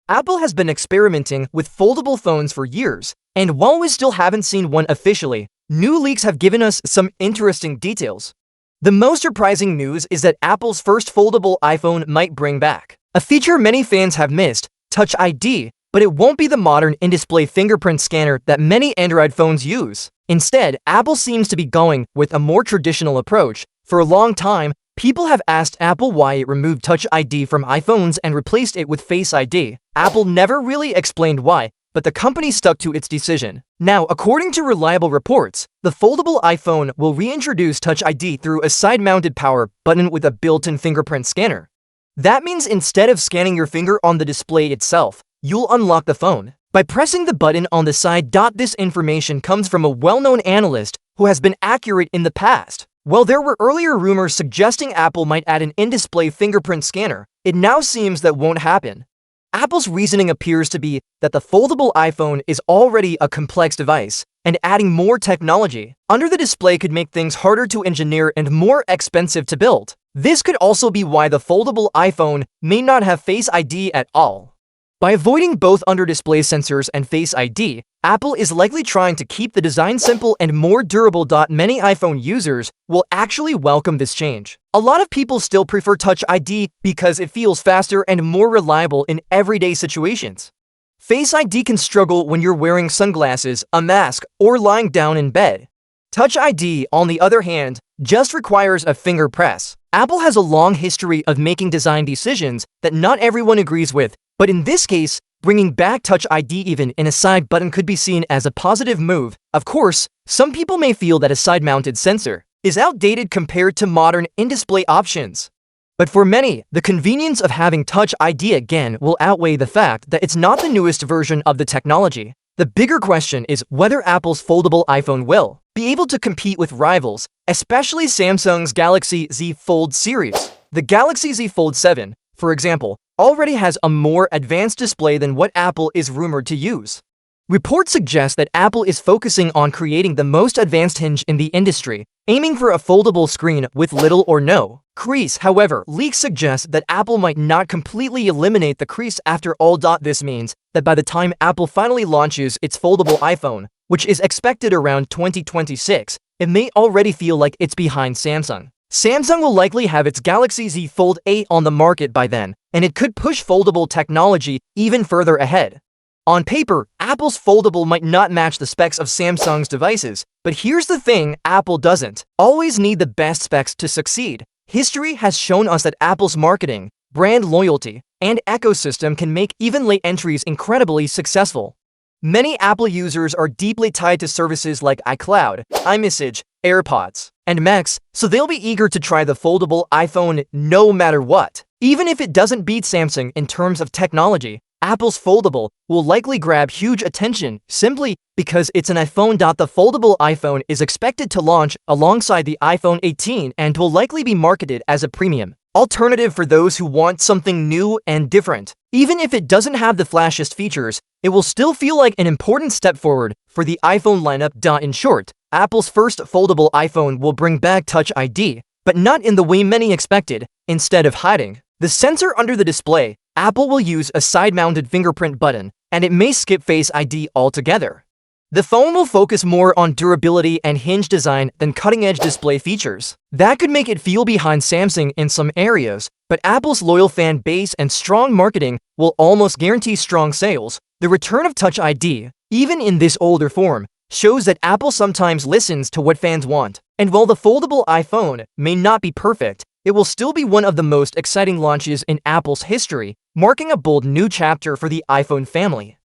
Apple has been experimenting with foldable phones for years, and while we still haven't seen one officially, new leaks have given us some interesting details. The most surprising news is that Apple's first foldable iPhone might bring back a feature many fans have missed, Touch ID, but it won't be the modern in-display fingerprint scanner that many Android phones use. Instead, Apple seems to be going with a more traditional approach. For a long time, people have asked Apple why it removed Touch ID from iPhones and replaced it with Face ID. Apple never really explained why, but the company stuck to its decision. Now, according to reliable reports, the foldable iPhone will reintroduce Touch ID through a side-mounted power button with a built-in fingerprint scanner. That means instead of scanning your finger on the display itself, you'll unlock the phone by pressing the button on the side. This information comes from a well-known analyst who has been accurate in the past. While there were earlier rumors suggesting Apple might add an in-display fingerprint scanner, it now seems that won't happen. Apple's reasoning appears to be that the foldable iPhone is already a complex device, and adding more technology under the display could make things harder to engineer and more expensive to build. This could also be why the foldable iPhone may not have Face ID at all. By avoiding both under-display sensors and Face ID, Apple is likely trying to keep the design simple and more durable. Many iPhone users will actually welcome this change. A lot of people still prefer Touch ID because it feels faster and more reliable in everyday situations. Face ID can struggle when you're wearing sunglasses, a mask, or lying down in bed. Touch ID, on the other hand, just requires a finger press. Apple has a long history of making design decisions that not everyone agrees with, but in this case, bringing back Touch ID even in a side button could be seen as a positive move. Of course, some people may feel that a side-mounted sensor is outdated compared to modern in-display options. But for many, the convenience of having Touch ID again will outweigh the fact that it's not the newest version of the technology. The bigger question is whether Apple's foldable iPhone will be able to compete with rivals, especially Samsung's Galaxy Z Fold series. The Galaxy Z Fold 7, for example, already has a more advanced display than what Apple is rumored to use. Reports suggest that Apple is focusing on creating the most advanced hinge in the industry, aiming for a foldable screen with little or no crease. However, leaks suggest that Apple might not completely eliminate the crease after all. This means that by the time Apple finally launches its foldable iPhone, which is expected around 2026, it may already feel like it's behind Samsung. Samsung will likely have its Galaxy Z Fold 8 on the market by then, and it could push foldable technology even further ahead. On paper, Apple's foldable might not match the specs of Samsung's devices, but here's the thing, Apple doesn't always need the best specs to succeed. History has shown us that Apple's marketing, brand loyalty, and ecosystem can make even late entries incredibly successful. Many Apple users are deeply tied to services like iCloud, iMessage, AirPods, and Macs, so they'll be eager to try the foldable iPhone no matter what. Even if it doesn't beat Samsung in terms of technology, Apple's foldable will likely grab huge attention simply because it's an iPhone. The foldable iPhone is expected to launch alongside the iPhone 18 and will likely be marketed as a premium alternative for those who want something new and different. Even if it doesn't have the flashiest features, it will still feel like an important step forward for the iPhone lineup. In short, Apple's first foldable iPhone will bring back Touch ID, but not in the way many expected. Instead of hiding the sensor under the display, Apple will use a side-mounted fingerprint button, and it may skip Face ID altogether. The phone will focus more on durability and hinge design than cutting-edge display features. That could make it feel behind Samsung in some areas, but Apple's loyal fan base and strong marketing will almost guarantee strong sales. The return of Touch ID, even in this older form, shows that Apple sometimes listens to what fans want. And while the foldable iPhone may not be perfect, it will still be one of the most exciting launches in Apple's history, marking a bold new chapter for the iPhone family.